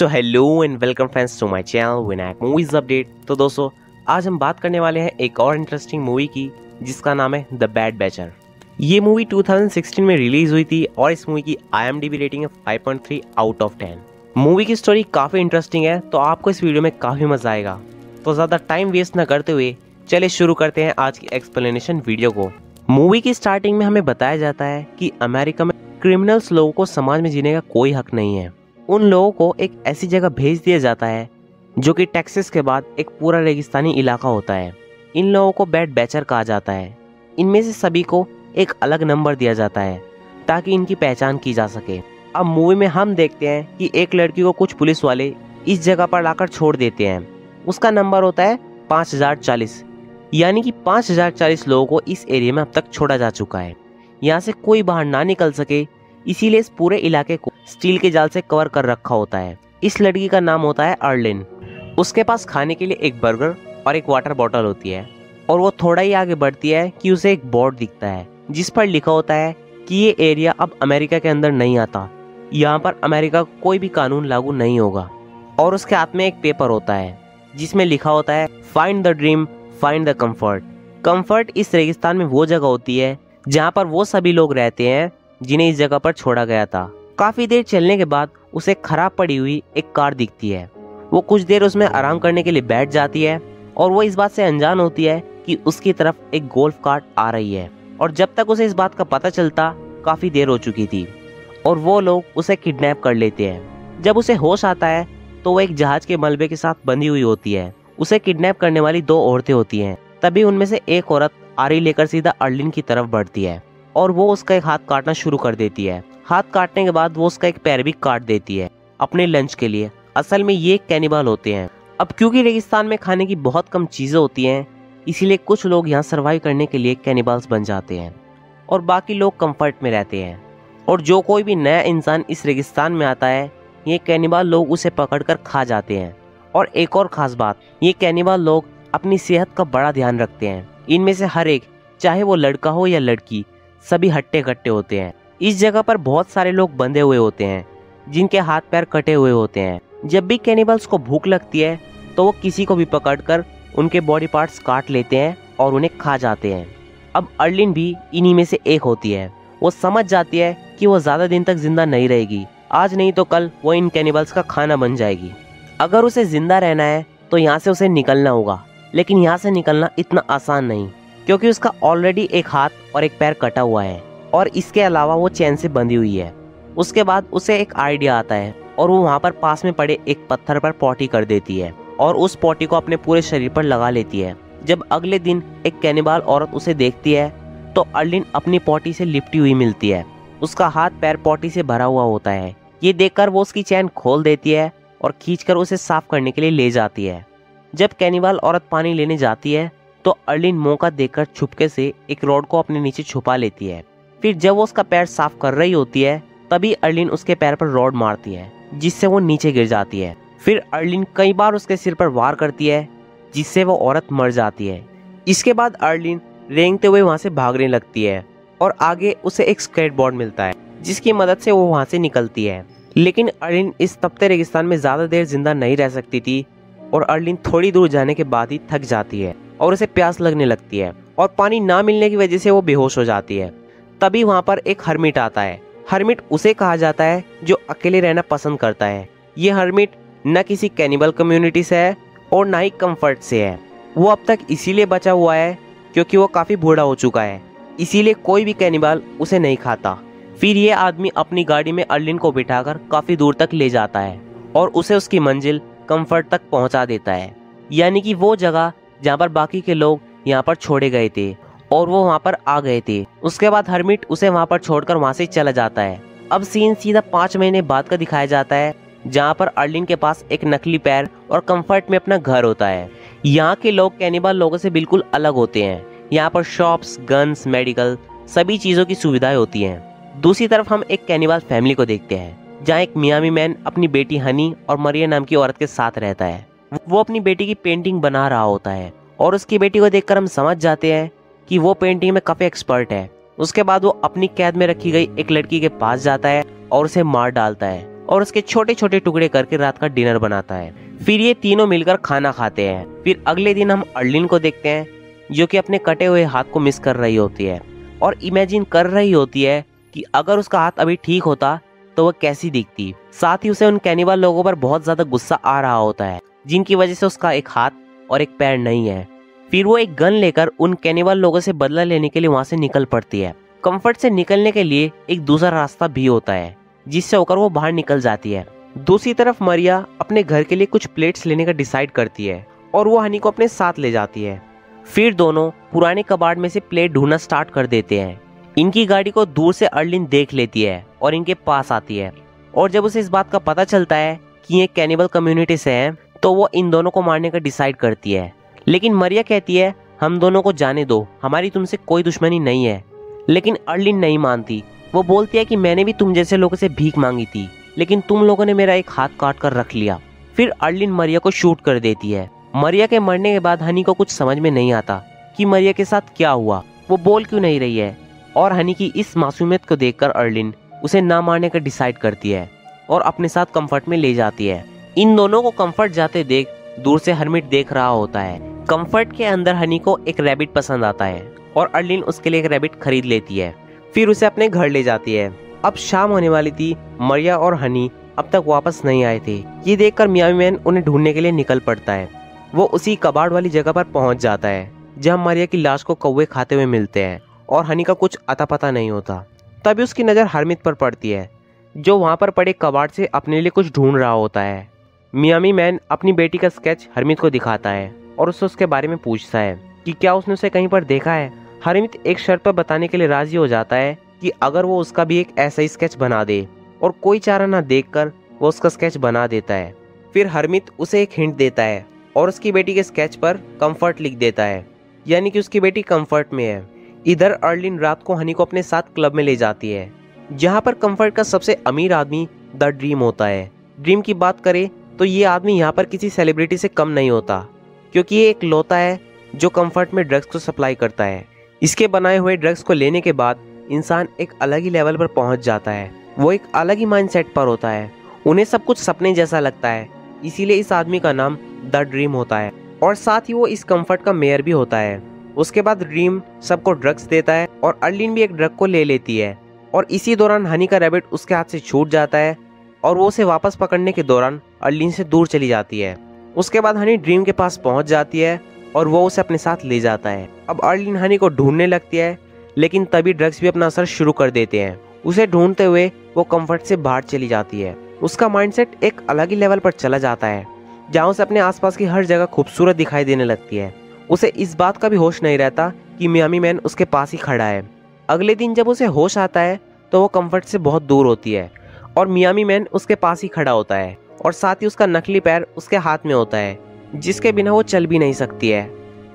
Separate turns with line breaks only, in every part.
So hello and welcome friends to my channel Vinayak movies update. तो दोस्तों, आज हम बात करने वाले हैं एक और इंटरेस्टिंग मूवी की जिसका नाम है द बैड बैचर। ये मूवी 2016 में रिलीज हुई थी और इस मूवी की IMDb रेटिंग है 5.3 आउट ऑफ 10। मूवी की स्टोरी काफ़ी इंटरेस्टिंग है, तो आपको इस वीडियो में काफ़ी मज़ा आएगा। तो ज़्यादा टाइम वेस्ट न करते हुए चलिए शुरू करते हैं आज की एक्सप्लेनेशन वीडियो को। मूवी की स्टार्टिंग में हमें बताया जाता है कि अमेरिका में क्रिमिनल्स लोगों को समाज में जीने का कोई हक नहीं है। उन लोगों को एक ऐसी जगह भेज दिया जाता है जो कि टेक्सास के बाद एक पूरा रेगिस्तानी इलाका होता है। इन लोगों को बैड बैचर कहा जाता है। इनमें से सभी को एक अलग नंबर दिया जाता है ताकि इनकी पहचान की जा सके। अब मूवी में हम देखते हैं कि एक लड़की को कुछ पुलिस वाले इस जगह पर लाकर छोड़ देते हैं। उसका नंबर होता है 5040, यानी कि 5040 लोगों को इस एरिया में अब तक छोड़ा जा चुका है। यहाँ से कोई बाहर ना निकल सके, इसीलिए इस पूरे इलाके को स्टील के जाल से कवर कर रखा होता है। इस लड़की का नाम होता है अर्लिन। उसके पास खाने के लिए एक बर्गर और एक वाटर बॉटल होती है और वो थोड़ा ही आगे बढ़ती है कि उसे एक बोर्ड दिखता है जिस पर लिखा होता है कि ये एरिया अब अमेरिका के अंदर नहीं आता, यहाँ पर अमेरिका का कोई भी कानून लागू नहीं होगा। और उसके हाथ में एक पेपर होता है जिसमें लिखा होता है find the dream, find the comfort. Comfort इस रेगिस्तान में वो जगह होती है जहाँ पर वो सभी लोग रहते हैं जिन्हें इस जगह पर छोड़ा गया था। काफी देर चलने के बाद उसे खराब पड़ी हुई एक कार दिखती है। वो कुछ देर उसमें आराम करने के लिए बैठ जाती है और वो इस बात से अनजान होती है कि उसकी तरफ एक गोल्फ कार्ट आ रही है। और जब तक उसे इस बात का पता चलता काफी देर हो चुकी थी और वो लोग उसे किडनैप कर लेते हैं। जब उसे होश आता है तो वो एक जहाज के मलबे के साथ बंधी हुई होती है। उसे किडनैप करने वाली दो औरतें होती हैं। तभी उनमें से एक औरत आरी लेकर सीधा अर्लिन की तरफ बढ़ती है और वो उसका एक हाथ काटना शुरू कर देती है। हाथ काटने के बाद वो उसका एक पैर भी काट देती है अपने लंच के लिए। असल में ये कैनिबल होते हैं। अब क्योंकि रेगिस्तान में खाने की बहुत कम चीजें होती हैं, इसीलिए कुछ लोग यहाँ सरवाइव करने के लिए कैनिबल्स बन जाते हैं और बाकी लोग कंफर्ट में रहते हैं। और जो कोई भी नया इंसान इस रेगिस्तान में आता है, ये कैनिबल लोग उसे पकड़कर खा जाते हैं। और एक और खास बात, ये कैनिबल लोग अपनी सेहत का बड़ा ध्यान रखते हैं। इनमें से हर एक, चाहे वो लड़का हो या लड़की, सभी हट्टे कट्टे होते हैं। इस जगह पर बहुत सारे लोग बंधे हुए होते हैं जिनके हाथ पैर कटे हुए होते हैं। जब भी कैनिबल्स को भूख लगती है तो वो किसी को भी पकड़कर उनके बॉडी पार्ट्स काट लेते हैं और उन्हें खा जाते हैं। अब अर्लिन भी इन्हीं में से एक होती है। वो समझ जाती है कि वो ज्यादा दिन तक जिंदा नहीं रहेगी। आज नहीं तो कल वो इन कैनिबल्स का खाना बन जाएगी। अगर उसे जिंदा रहना है तो यहाँ से उसे निकलना होगा, लेकिन यहाँ से निकलना इतना आसान नहीं, क्योंकि उसका ऑलरेडी एक हाथ और एक पैर कटा हुआ है और इसके अलावा वो चैन से बंधी हुई है। उसके बाद उसे एक आइडिया आता है और वो वहाँ पर पास में पड़े एक पत्थर पर पॉटी कर देती है और उस पॉटी को अपने पूरे शरीर पर लगा लेती है। जब अगले दिन एक कैनिबल औरत उसे देखती है तो अर्लिन अपनी पॉटी से लिपटी हुई मिलती है। उसका हाथ पैर पॉटी से भरा हुआ होता है। ये देखकर वो उसकी चैन खोल देती है और खींचकर उसे साफ करने के लिए ले जाती है। जब कैनिबल औरत पानी लेने जाती है तो अर्लिन मौका देखकर छुपके से एक रॉड को अपने नीचे छुपा लेती है। फिर जब वो उसका पैर साफ कर रही होती है तभी अर्लिन उसके पैर पर रॉड मारती है जिससे वो नीचे गिर जाती है। फिर अर्लिन कई बार उसके सिर पर वार करती है जिससे वो औरत मर जाती है। इसके बाद अर्लिन रेंगते हुए वहाँ से भागने लगती है और आगे उसे एक स्केटबोर्ड मिलता है जिसकी मदद से वो वहाँ से निकलती है। लेकिन अर्लिन इस तपते रेगिस्तान में ज्यादा देर जिंदा नहीं रह सकती थी और अर्लिन थोड़ी दूर जाने के बाद ही थक जाती है और उसे प्यास लगने लगती है और पानी ना मिलने की वजह से वो बेहोश हो जाती है। तभी वहाँ पर एक हर्मिट आता है। हर्मिट उसे कहा जाता है जो अकेले रहना पसंद करता है। ये हर्मिट न किसी कैनिबल कम्युनिटी से है और ना ही कंफर्ट से है। वो अब तक इसीलिए बचा हुआ है क्योंकि वो काफी बूढ़ा हो चुका है, इसीलिए कोई भी कैनिबल उसे नहीं खाता। फिर ये आदमी अपनी गाड़ी में अर्लिन को बिठाकर काफी दूर तक ले जाता है और उसे उसकी मंजिल कंफर्ट तक पहुंचा देता है, यानी कि वो जगह जहाँ पर बाकी के लोग यहाँ पर छोड़े गए थे और वो वहाँ पर आ गए थे। उसके बाद हर्मिट उसे वहाँ पर छोड़कर वहाँ से चला जाता है। अब सीन सीधा 5 महीने बाद का दिखाया जाता है जहाँ पर अर्लिन के पास एक नकली पैर और कंफर्ट में अपना घर होता है। यहाँ के लोग कैनिबल लोगों से बिल्कुल अलग होते हैं। यहाँ पर शॉप्स, गन्स, मेडिकल, सभी चीजों की सुविधाएं होती हैं। दूसरी तरफ हम एक कैनिबल फैमिली को देखते हैं जहाँ एक मियामी मैन अपनी बेटी हनी और मरिया नाम की औरत के साथ रहता है। वो अपनी बेटी की पेंटिंग बना रहा होता है और उसकी बेटी को देखकर हम समझ जाते हैं कि वो पेंटिंग में काफी एक्सपर्ट है। उसके बाद वो अपनी कैद में रखी गई एक लड़की के पास जाता है और उसे मार डालता है और उसके छोटे छोटे टुकड़े करके रात का डिनर बनाता है। फिर ये तीनों मिलकर खाना खाते हैं। फिर अगले दिन हम अर्लिन को देखते हैं जो कि अपने कटे हुए हाथ को मिस कर रही होती है और इमेजिन कर रही होती है कि अगर उसका हाथ अभी ठीक होता तो वह कैसी दिखती। साथ ही उसे उन कैनिबल लोगों पर बहुत ज्यादा गुस्सा आ रहा होता है जिनकी वजह से उसका एक हाथ और एक पैर नहीं है। फिर वो एक गन लेकर उन कैनिबल लोगों से बदला लेने के लिए वहां से निकल पड़ती है। कंफर्ट से निकलने के लिए एक दूसरा रास्ता भी होता है जिससे होकर वो बाहर निकल जाती है। दूसरी तरफ मरिया अपने घर के लिए कुछ प्लेट्स लेने का डिसाइड करती है और वो हनी को अपने साथ ले जाती है। फिर दोनों पुराने कबाड़ में से प्लेट ढूंढना स्टार्ट कर देते हैं। इनकी गाड़ी को दूर से अर्लिन देख लेती है और इनके पास आती है और जब उसे इस बात का पता चलता है कि ये कैनिबल कम्युनिटी से हैं तो वो इन दोनों को मारने का डिसाइड करती है। लेकिन मरिया कहती है हम दोनों को जाने दो, हमारी तुमसे कोई दुश्मनी नहीं है। लेकिन अर्लिन नहीं मानती। वो बोलती है कि मैंने भी तुम जैसे लोगों से भीख मांगी थी लेकिन तुम लोगों ने मेरा एक हाथ काट कर रख लिया। फिर अर्लिन मरिया को शूट कर देती है। मरिया के मरने के बाद हनी को कुछ समझ में नहीं आता कि मरिया के साथ क्या हुआ, वो बोल क्यों नहीं रही है। और हनी की इस मासूमियत को देखकर अर्लिन उसे ना मारने का डिसाइड करती है और अपने साथ कंफर्ट में ले जाती है। इन दोनों को कंफर्ट जाते देख दूर से हरमिट देख रहा होता है। कंफर्ट के अंदर हनी को एक रैबिट पसंद आता है और अर्लिन उसके लिए एक रैबिट खरीद लेती है। फिर उसे अपने घर ले जाती है। अब शाम होने वाली थी। मरिया और हनी अब तक वापस नहीं आए थे। ये देखकर मियामी मैन उन्हें ढूंढने के लिए निकल पड़ता है। वो उसी कबाड़ वाली जगह पर पहुंच जाता है जहां मरिया की लाश को कौवे खाते हुए मिलते हैं और हनी का कुछ अता पता नहीं होता। तभी उसकी नज़र हरमित पर पड़ती है जो वहां पर पड़े कबाड़ से अपने लिए कुछ ढूंढ रहा होता है। मियामी मैन अपनी बेटी का स्केच हरमित को दिखाता है और उससे उसके बारे में पूछता है कि क्या उसने उसे कहीं पर देखा है। हरमित एक शर्त पर बताने के लिए राजी हो जाता है कि अगर वो उसका भी एक ऐसा ही स्केच बना दे और कोई चारा ना देखकर वो उसका स्केच बना देता है। फिर हरमित उसे एक हिंट देता है और उसकी बेटी के स्केच पर कंफर्ट लिख देता है, यानी कि उसकी बेटी कंफर्ट में है। इधर अर्लिन रात को हनी को अपने साथ क्लब में ले जाती है जहाँ पर कंफर्ट का सबसे अमीर आदमी द ड्रीम होता है। ड्रीम की बात करें तो ये आदमी यहाँ पर किसी सेलिब्रिटी से कम नहीं होता क्योंकि ये एक लौता है जो कंफर्ट में ड्रग्स को सप्लाई करता है। इसके बनाए हुए ड्रग्स को लेने के बाद इंसान एक अलग ही लेवल पर पहुंच जाता है। वो एक अलग ही माइंडसेट पर होता है। उन्हें सब कुछ सपने जैसा लगता है, इसीलिए इस आदमी का नाम द ड्रीम होता है और साथ ही वो इस कंफर्ट का मेयर भी होता है। उसके बाद ड्रीम सबको ड्रग्स देता है और अर्लिन भी एक ड्रग को ले लेती है और इसी दौरान हनी का रैबिट उसके हाथ से छूट जाता है और वो उसे वापस पकड़ने के दौरान अर्लिन से दूर चली जाती है। उसके बाद हनी ड्रीम के पास पहुंच जाती है और वो उसे अपने साथ ले जाता है। अब अर्लिन हनी को ढूंढने लगती है लेकिन तभी ड्रग्स भी अपना असर शुरू कर देते हैं। उसे ढूंढते हुए वो कंफर्ट से बाहर चली जाती है। उसका माइंडसेट एक अलग ही लेवल पर चला जाता है जहाँ उसे अपने आसपास की हर जगह खूबसूरत दिखाई देने लगती है। उसे इस बात का भी होश नहीं रहता कि मियामी मैन उसके पास ही खड़ा है। अगले दिन जब उसे होश आता है तो वो कंफर्ट से बहुत दूर होती है और मियामी मैन उसके पास ही खड़ा होता है और साथ ही उसका नकली पैर उसके हाथ में होता है जिसके बिना वो चल भी नहीं सकती है।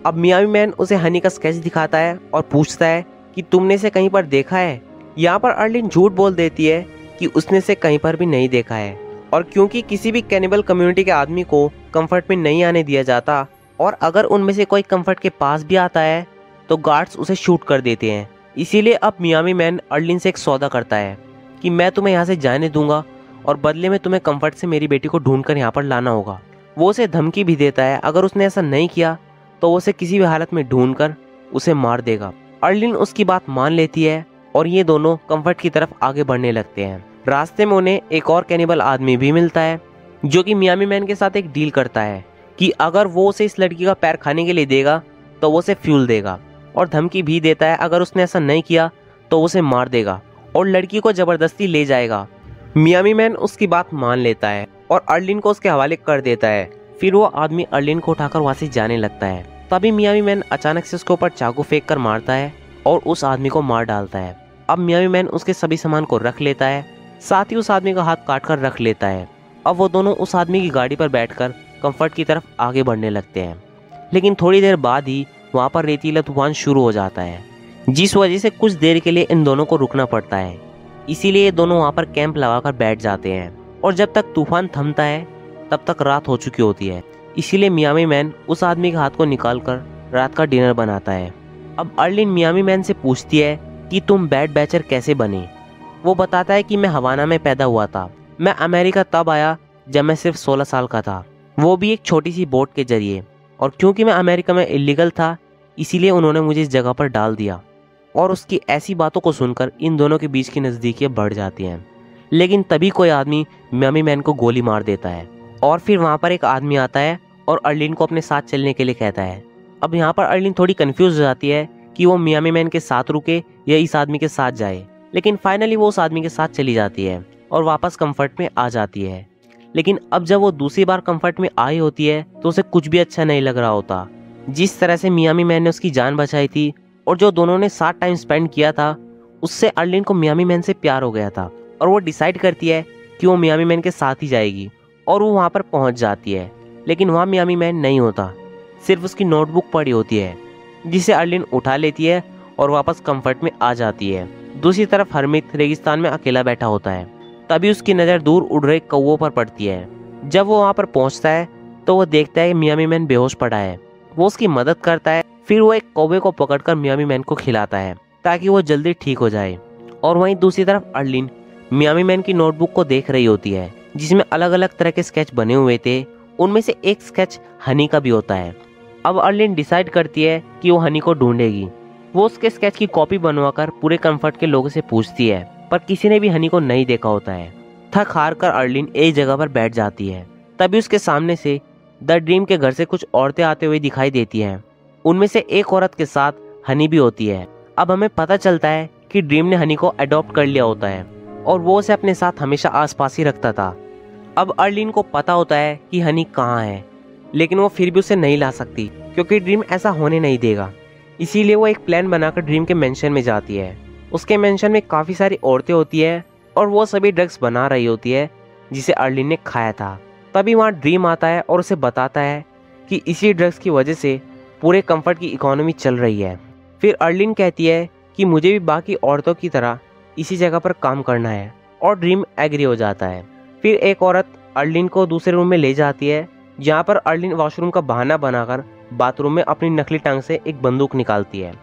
अब मियामी मैन उसे हनी का स्केच दिखाता है और पूछता है कि तुमने इसे कहीं पर देखा है। यहाँ पर अर्लिन झूठ बोल देती है कि उसने इसे कहीं पर भी नहीं देखा है और क्योंकि किसी भी कैनिबल कम्युनिटी के आदमी को कंफर्ट में नहीं आने दिया जाता और अगर उनमें से कोई कंफर्ट के पास भी आता है तो गार्ड्स उसे शूट कर देते हैं। इसीलिए अब मियामी मैन अर्लिन से एक सौदा करता है कि मैं तुम्हें यहाँ से जाने दूंगा और बदले में तुम्हें कंफर्ट से मेरी बेटी को ढूंढकर यहाँ पर लाना होगा। वो उसे धमकी भी देता है अगर उसने ऐसा नहीं किया तो वो उसे किसी भी हालत में ढूंढकर उसे मार देगा। अर्लिन उसकी बात मान लेती है और ये दोनों कंफर्ट की तरफ आगे बढ़ने लगते हैं। रास्ते में उन्हें एक और कैनिबल आदमी भी मिलता है जो कि मियामी मैन के साथ एक डील करता है कि अगर वो उसे इस लड़की का पैर खाने के लिए देगा तो वो उसे फ्यूल देगा और धमकी भी देता है अगर उसने ऐसा नहीं किया तो उसे मार देगा और लड़की को जबरदस्ती ले जाएगा। मियामी मैन उसकी बात मान लेता है और अर्लिन को उसके हवाले कर देता है। फिर वो आदमी अर्लिन को उठाकर वहां से जाने लगता है। तभी मियामी मैन अचानक से उसके ऊपर चाकू फेंक कर मारता है और उस आदमी को मार डालता है। अब मियामी मैन उसके सभी सामान को रख लेता है, साथ ही उस आदमी का हाथ काट कर रख लेता है। अब वो दोनों उस आदमी की गाड़ी पर बैठकर कंफर्ट की तरफ आगे बढ़ने लगते हैं। लेकिन थोड़ी देर बाद ही वहाँ पर रेतीला तूफान शुरू हो जाता है जिस वजह से कुछ देर के लिए इन दोनों को रुकना पड़ता है। इसीलिए ये दोनों वहाँ पर कैंप लगाकर बैठ जाते हैं और जब तक तूफान थमता है तब तक रात हो चुकी होती है। इसीलिए मियामी मैन उस आदमी के हाथ को निकालकर रात का डिनर बनाता है। अब अर्लिन मियामी मैन से पूछती है कि तुम बैड बैचर कैसे बने। वो बताता है कि मैं हवाना में पैदा हुआ था मैं अमेरिका तब आया जब मैं सिर्फ 16 साल का था, वो भी एक छोटी सी बोट के जरिए। और क्योंकि मैं अमेरिका में इलीगल था, इसीलिए उन्होंने मुझे इस जगह पर डाल दिया। और उसकी ऐसी बातों को सुनकर इन दोनों के बीच की नज़दीकियाँ बढ़ जाती हैं। लेकिन तभी कोई आदमी मियामी मैन को गोली मार देता है और फिर वहाँ पर एक आदमी आता है और अर्लीन को अपने साथ चलने के लिए कहता है। अब यहाँ पर अर्लीन थोड़ी कंफ्यूज हो जाती है कि वो मियामी मैन के साथ रुके या इस आदमी के साथ जाए, लेकिन फाइनली वो उस आदमी के साथ चली जाती है और वापस कंफर्ट में आ जाती है। लेकिन अब जब वो दूसरी बार कंफर्ट में आई होती है तो उसे कुछ भी अच्छा नहीं लग रहा होता। जिस तरह से मियामी मैन ने उसकी जान बचाई थी और जो दोनों ने साथ टाइम स्पेंड किया था, उससे अर्लीन को मियामी मैन से प्यार हो गया था और वो डिसाइड करती है कि वो मियामी मैन के साथ ही जाएगी। और वो वहाँ पर पहुँच जाती है, लेकिन वहाँ मियामी मैन नहीं होता, सिर्फ उसकी नोटबुक पड़ी होती है, जिसे अर्लीन उठा लेती है और वापस कंफर्ट में आ जाती है। दूसरी तरफ हरमित रेगिस्तान में अकेला बैठा होता है। तभी उसकी नज़र दूर उड़ रहे कौवों पर पड़ती है। जब वो वहाँ पर पहुँचता है तो वो देखता है मियामी मैन बेहोश पड़ा है। वो उसकी मदद करता है। फिर वो एक कौवे को पकड़कर मियामी मैन को खिलाता है ताकि वो जल्दी ठीक हो जाए। और वहीं दूसरी तरफ अर्लीन मियामी मैन की नोटबुक को देख रही होती है, जिसमें अलग अलग तरह के स्केच बने हुए थे। उनमें से एक स्केच हनी का भी होता है। अब अर्लीन डिसाइड करती है कि वो हनी को ढूंढेगी। वो उसके स्केच की कॉपी बनवाकर पूरे कंफर्ट के लोगों से पूछती है, पर किसी ने भी हनी को नहीं देखा होता है। थक हार कर अर्लीन एक जगह पर बैठ जाती है। तभी उसके सामने से द ड्रीम के घर से कुछ औरतें आते हुए दिखाई देती हैं। उनमें से एक औरत के साथ हनी भी होती है। अब हमें पता चलता है कि ड्रीम ने हनी को अडॉप्ट कर लिया होता है और वो उसे अपने साथ हमेशा आसपास ही रखता था। अब अर्लीन को पता होता है कि हनी कहाँ है, लेकिन वो फिर भी उसे नहीं ला सकती क्योंकि ड्रीम ऐसा होने नहीं देगा। इसीलिए वो एक प्लान बनाकर ड्रीम के मेंशन में जाती है। उसके मेंशन में काफ़ी सारी औरतें होती है और वो सभी ड्रग्स बना रही होती है जिसे अर्लीन ने खाया था। तभी वहाँ ड्रीम आता है और उसे बताता है कि इसी ड्रग्स की वजह से पूरे कंफर्ट की इकोनॉमी चल रही है। फिर अर्लीन कहती है कि मुझे भी बाकी औरतों की तरह इसी जगह पर काम करना है और ड्रीम एग्री हो जाता है। फिर एक औरत अर्लीन को दूसरे रूम में ले जाती है, जहाँ पर अर्लीन वॉशरूम का बहाना बनाकर बाथरूम में अपनी नकली टांग से एक बंदूक निकालती है।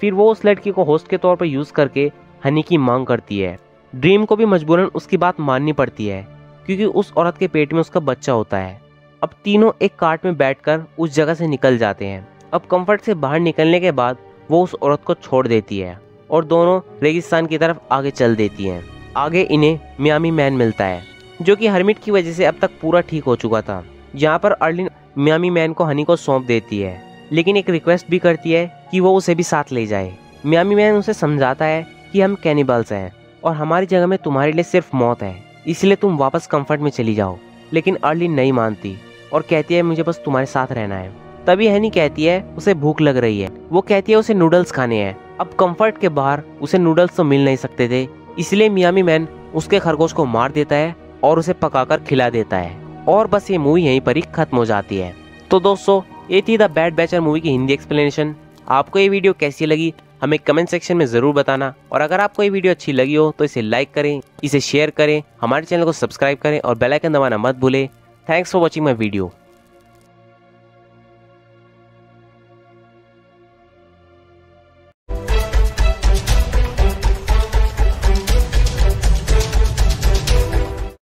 फिर वो उस लड़की को होस्ट के तौर पर यूज़ करके हनी की मांग करती है। ड्रीम को भी मजबूरन उसकी बात माननी पड़ती है क्योंकि उस औरत के पेट में उसका बच्चा होता है। अब तीनों एक कार्ट में बैठकर उस जगह से निकल जाते हैं। अब कंफर्ट से बाहर निकलने के बाद वो उस औरत को छोड़ देती है और दोनों रेगिस्तान की तरफ आगे चल देती हैं। आगे इन्हें मियामी मैन मिलता है, जो कि हर्मिट की वजह से अब तक पूरा ठीक हो चुका था। यहाँ पर अर्लीन मियामी मैन को हनी को सौंप देती है, लेकिन एक रिक्वेस्ट भी करती है कि वो उसे भी साथ ले जाए। मियामी मैन उसे समझाता है कि हम कैनिबल्स हैं और हमारी जगह में तुम्हारे लिए सिर्फ मौत है, इसलिए तुम वापस कंफर्ट में चली जाओ। लेकिन अर्लीन नहीं मानती और कहती है मुझे बस तुम्हारे साथ रहना है। तभी हनी कहती है उसे भूख लग रही है। वो कहती है उसे नूडल्स खाने हैं। अब कंफर्ट के बाहर उसे नूडल्स तो मिल नहीं सकते थे, इसलिए मियामी मैन उसके खरगोश को मार देता है और उसे पकाकर खिला देता है। और बस ये मूवी यहीं पर ही खत्म हो जाती है। तो दोस्तों, ये थी द बैड बैचर मूवी की हिंदी एक्सप्लेनेशन। आपको ये वीडियो कैसी लगी हमें कमेंट सेक्शन में ज़रूर बताना। और अगर आपको ये वीडियो अच्छी लगी हो तो इसे लाइक करें, इसे शेयर करें, हमारे चैनल को सब्सक्राइब करें और बेल आइकन दबाना मत भूलें। Thanks for watching my video.